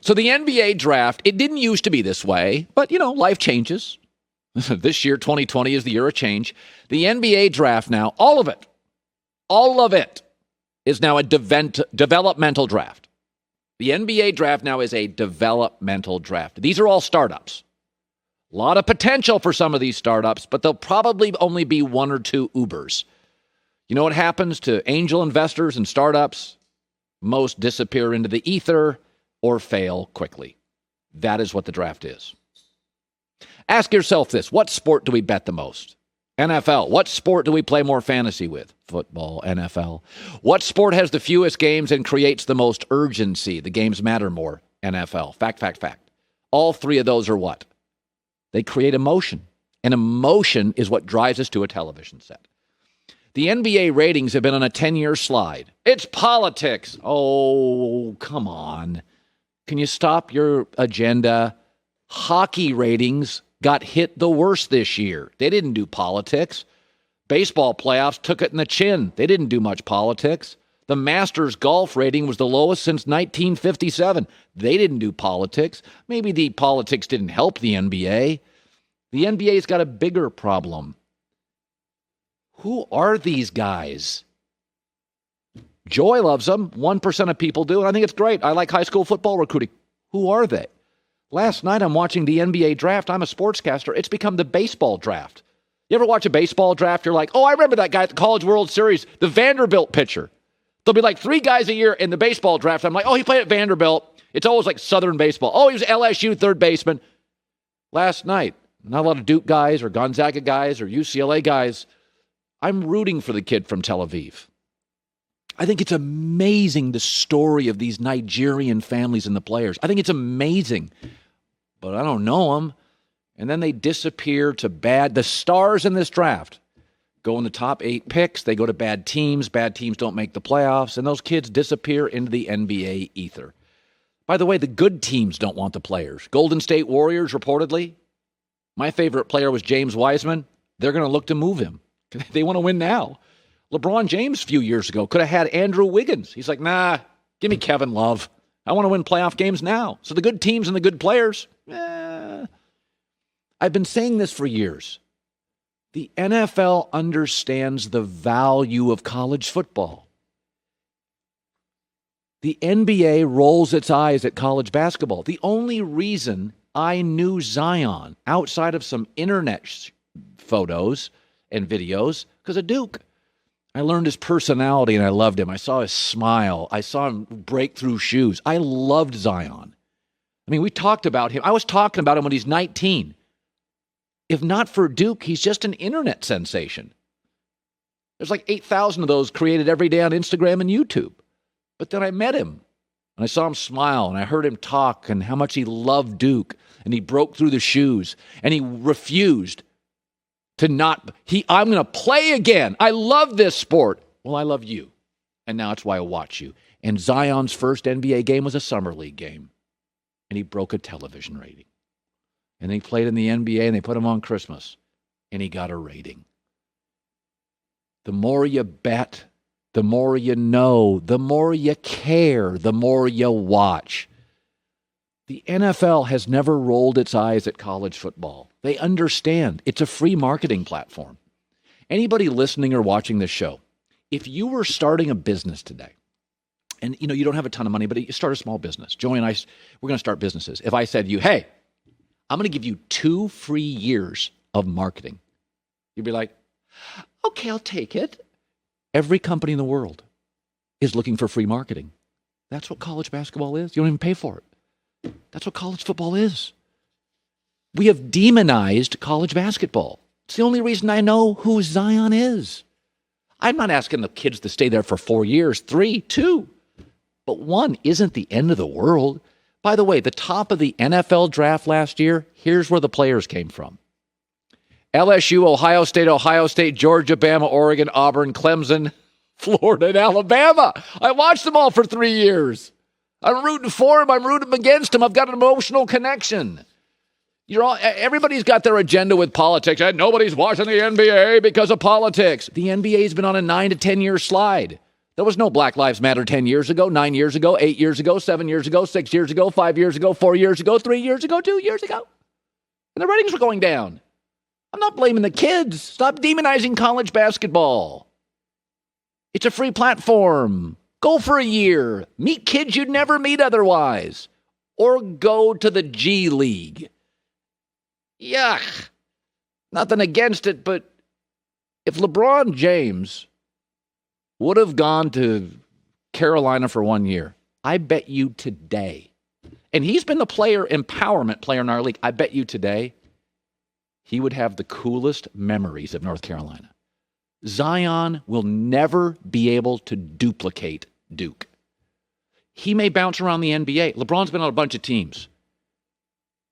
So the NBA draft, it didn't used to be this way, but, life changes. This year, 2020, is the year of change. The NBA draft now, all of it is now a developmental draft. The NBA draft now is a developmental draft. These are all startups. A lot of potential for some of these startups, but they'll probably only be one or two Ubers. You know what happens to angel investors and startups? Most disappear into the ether or fail quickly. That is what the draft is. Ask yourself this. What sport do we bet the most? NFL. What sport do we play more fantasy with? Football, NFL. What sport has the fewest games and creates the most urgency? The games matter more. NFL. Fact. All three of those are what? They create emotion. And emotion is what drives us to a television set. The NBA ratings have been on a 10-year slide. It's politics. Oh, come on. Can you stop your agenda? Hockey ratings got hit the worst this year. They didn't do politics. Baseball playoffs took it in the chin. They didn't do much politics. The Masters golf rating was the lowest since 1957. They didn't do politics. Maybe the politics didn't help the NBA. The NBA's got a bigger problem. Who are these guys? Joy loves them. 1% of people do, and I think it's great. I like high school football recruiting. Who are they? Last night, I'm watching the NBA draft. I'm a sportscaster. It's become the baseball draft. You ever watch a baseball draft? You're like, oh, I remember that guy at the College World Series, the Vanderbilt pitcher. There'll be like 3 guys a year in the baseball draft. I'm like, oh, he played at Vanderbilt. It's always like Southern baseball. Oh, he was LSU third baseman. Last night, not a lot of Duke guys or Gonzaga guys or UCLA guys. I'm rooting for the kid from Tel Aviv. I think it's amazing, the story of these Nigerian families and the players. I think it's amazing, but I don't know them. And then they disappear to the stars in this draft go in the top 8 picks. They go to bad teams. Bad teams don't make the playoffs, and those kids disappear into the NBA ether. By the way, the good teams don't want the players. Golden State Warriors, reportedly. My favorite player was James Wiseman. They're going to look to move him. They want to win now. LeBron James a few years ago could have had Andrew Wiggins. He's like, nah, give me Kevin Love. I want to win playoff games now. So the good teams and the good players, I've been saying this for years. The NFL understands the value of college football. The NBA rolls its eyes at college basketball. The only reason I knew Zion outside of some internet photos and videos because of Duke. I learned his personality and I loved him. I saw his smile. I saw him break through shoes. I loved Zion. I mean, we talked about him. I was talking about him when he's 19. If not for Duke, he's just an internet sensation. There's like 8,000 of those created every day on Instagram and YouTube. But then I met him and I saw him smile and I heard him talk and how much he loved Duke and he broke through the shoes and he refused to not, I'm going to play again. I love this sport. Well, I love you. And now it's why I watch you. And Zion's first NBA game was a summer league game. And he broke a television rating. And he played in the NBA and they put him on Christmas. And he got a rating. The more you bet, the more you know, the more you care, the more you watch. The NFL has never rolled its eyes at college football. They understand it's a free marketing platform. Anybody listening or watching this show, if you were starting a business today, and you don't have a ton of money, but you start a small business. Joey and I, we're going to start businesses. If I said to you, hey, I'm going to give you 2 free years of marketing, you'd be like, okay, I'll take it. Every company in the world is looking for free marketing. That's what college basketball is. You don't even pay for it. That's what college football is. We have demonized college basketball. It's the only reason I know who Zion is. I'm not asking the kids to stay there for 4 years, 3, 2. But 1 isn't the end of the world. By the way, the top of the NFL draft last year, here's where the players came from. LSU, Ohio State, Georgia, Bama, Oregon, Auburn, Clemson, Florida, and Alabama. I watched them all for 3 years. I'm rooting for them. I'm rooting against them. I've got an emotional connection. Everybody's got their agenda with politics. And nobody's watching the NBA because of politics. The NBA's been on a 9 to 10 year slide. There was no Black Lives Matter 10 years ago, 9 years ago, 8 years ago, 7 years ago, 6 years ago, 5 years ago, 4 years ago, 3 years ago, 2 years ago. And the ratings were going down. I'm not blaming the kids. Stop demonizing college basketball. It's a free platform. Go for a year. Meet kids you'd never meet otherwise. Or go to the G League. Yuck. Nothing against it, but if LeBron James would have gone to Carolina for 1 year, I bet you today, and he's been the empowerment player in our league, I bet you today he would have the coolest memories of North Carolina. Zion will never be able to duplicate Duke. He may bounce around the NBA. LeBron's been on a bunch of teams.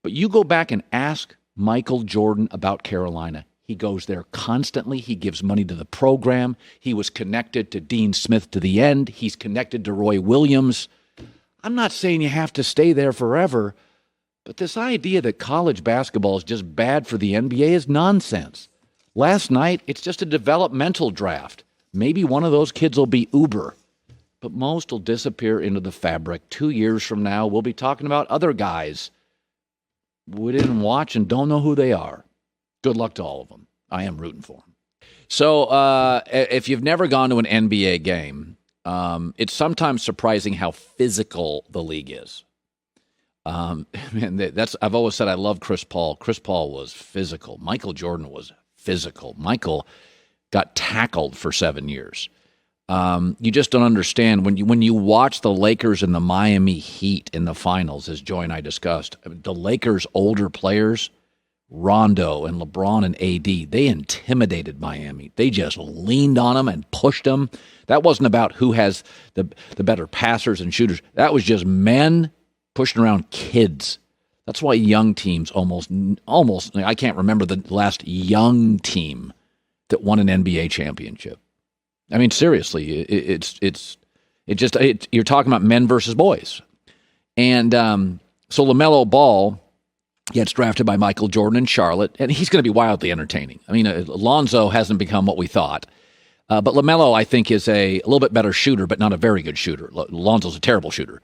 But you go back and ask Michael Jordan about Carolina. He goes there constantly. He gives money to the program. He was connected to Dean Smith to the end. He's connected to Roy Williams. I'm not saying you have to stay there forever, but this idea that college basketball is just bad for the NBA is nonsense. Last night, it's just a developmental draft. Maybe one of those kids will be uber, but most will disappear into the fabric. 2 years from now, we'll be talking about other guys we didn't watch and don't know who they are. Good luck to all of them. I am rooting for them. So if you've never gone to an NBA game, it's sometimes surprising how physical the league is. I've always said I love Chris Paul. Chris Paul was physical. Michael Jordan was physical. Michael got tackled for 7 years. You just don't understand when you watch the Lakers and the Miami Heat in the finals, as Joy and I discussed. The Lakers' older players, Rondo and LeBron and AD, they intimidated Miami. They just leaned on them and pushed them. That wasn't about who has the better passers and shooters. That was just men pushing around kids. That's why young teams almost, I can't remember the last young team that won an NBA championship. I mean, seriously, you're talking about men versus boys. And so LaMelo Ball gets drafted by Michael Jordan in Charlotte, and he's going to be wildly entertaining. I mean, Lonzo hasn't become what we thought. But LaMelo, I think, is a little bit better shooter, but not a very good shooter. Lonzo's a terrible shooter.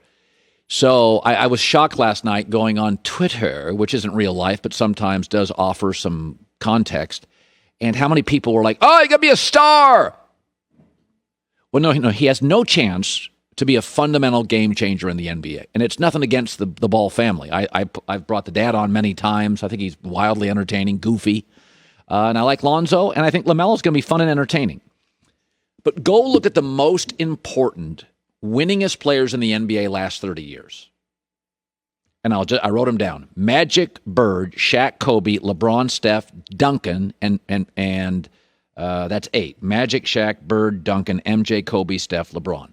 So I was shocked last night going on Twitter, which isn't real life, but sometimes does offer some context, and how many people were like, oh, you got to be a star. Well, no, he has no chance to be a fundamental game changer in the NBA. And it's nothing against the Ball family. I've brought the dad on many times. I think he's wildly entertaining, goofy. And I like Lonzo, and I think LaMelo's going to be fun and entertaining. But go look at the most important, winningest players in the NBA last 30 years. And I wrote them down. Magic, Bird, Shaq, Kobe, LeBron, Steph, Duncan, and that's 8. Magic, Shaq, Bird, Duncan, MJ, Kobe, Steph, LeBron.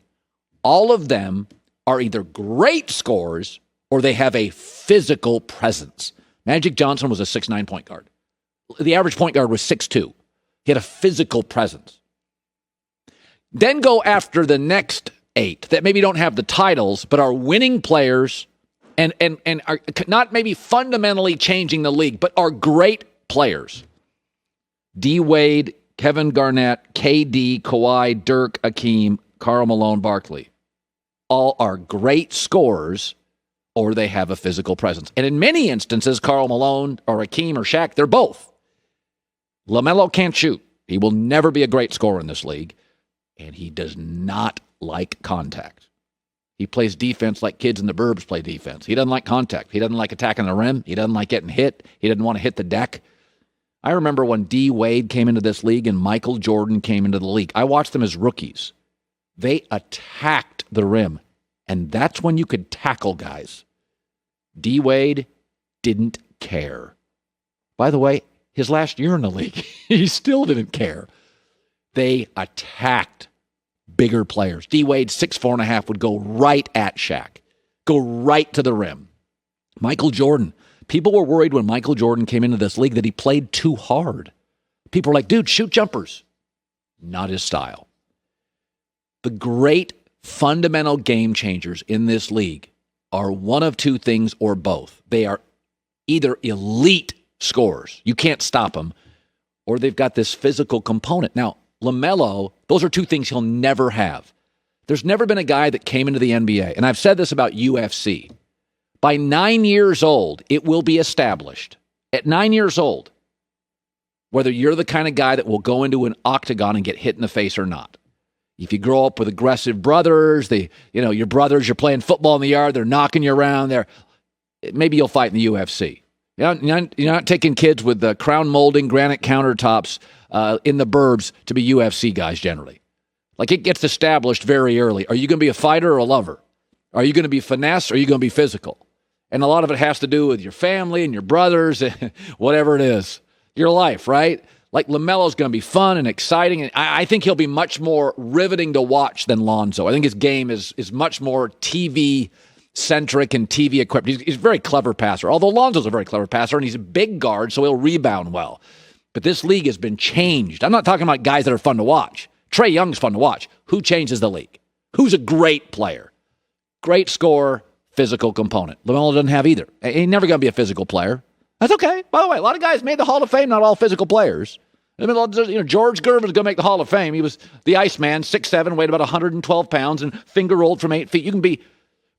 All of them are either great scorers or they have a physical presence. Magic Johnson was a 6'9" point guard. The average point guard was 6'2". He had a physical presence. Then go after the next 8 that maybe don't have the titles but are winning players and are not maybe fundamentally changing the league, but are great players. D. Wade, Kevin Garnett, KD, Kawhi, Dirk, Hakeem, Karl Malone, Barkley. All are great scorers or they have a physical presence. And in many instances, Karl Malone or Hakeem or Shaq, they're both. LaMelo can't shoot. He will never be a great scorer in this league. And he does not like contact. He plays defense like kids in the burbs play defense. He doesn't like contact. He doesn't like attacking the rim. He doesn't like getting hit. He doesn't want to hit the deck. I remember when D. Wade came into this league and Michael Jordan came into the league. I watched them as rookies. They attacked the rim, and that's when you could tackle guys. D. Wade didn't care. By the way, his last year in the league, he still didn't care. They attacked bigger players. D. Wade, 6'4.5", would go right at Shaq, go right to the rim. Michael Jordan, people were worried when Michael Jordan came into this league that he played too hard. People were like, dude, shoot jumpers. Not his style. The great fundamental game changers in this league are one of two things or both. They are either elite scorers, you can't stop them, or they've got this physical component. Now, LaMelo, those are two things he'll never have. There's never been a guy that came into the NBA, and I've said this about UFC. By 9 years old, it will be established, at 9 years old, whether you're the kind of guy that will go into an octagon and get hit in the face or not. If you grow up with aggressive brothers, your brothers, you're playing football in the yard, they're knocking you around, maybe you'll fight in the UFC. You're not taking kids with the crown molding, granite countertops in the burbs to be UFC guys generally. Like, it gets established very early. Are you going to be a fighter or a lover? Are you going to be finesse or are you going to be physical? And a lot of it has to do with your family and your brothers, whatever it is, your life, right? Like, LaMelo's going to be fun and exciting. And I think he'll be much more riveting to watch than Lonzo. I think his game is much more TV-centric and TV-equipped. He's a very clever passer, although Lonzo's a very clever passer, and he's a big guard, so he'll rebound well. But this league has been changed. I'm not talking about guys that are fun to watch. Trae Young's fun to watch. Who changes the league? Who's a great player? Great scorer, physical component. LaMelo doesn't have either. He's never going to be a physical player. That's okay. By the way, a lot of guys made the Hall of Fame, not all physical players. George Gervin's going to make the Hall of Fame. He was the Iceman, 6'7", weighed about 112 pounds, and finger rolled from 8 feet. You can be,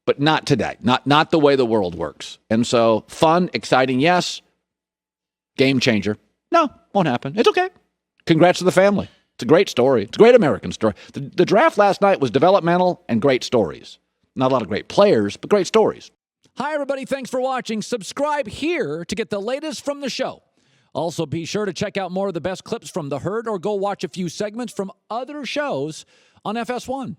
but not today. Not the way the world works. And so, fun, exciting, yes. Game changer. No, won't happen. It's okay. Congrats to the family. It's a great story. It's a great American story. The draft last night was developmental and great stories. Not a lot of great players, but great stories. Hi, everybody. Thanks for watching. Subscribe here to get the latest from the show. Also, be sure to check out more of the best clips from The Herd or go watch a few segments from other shows on FS1.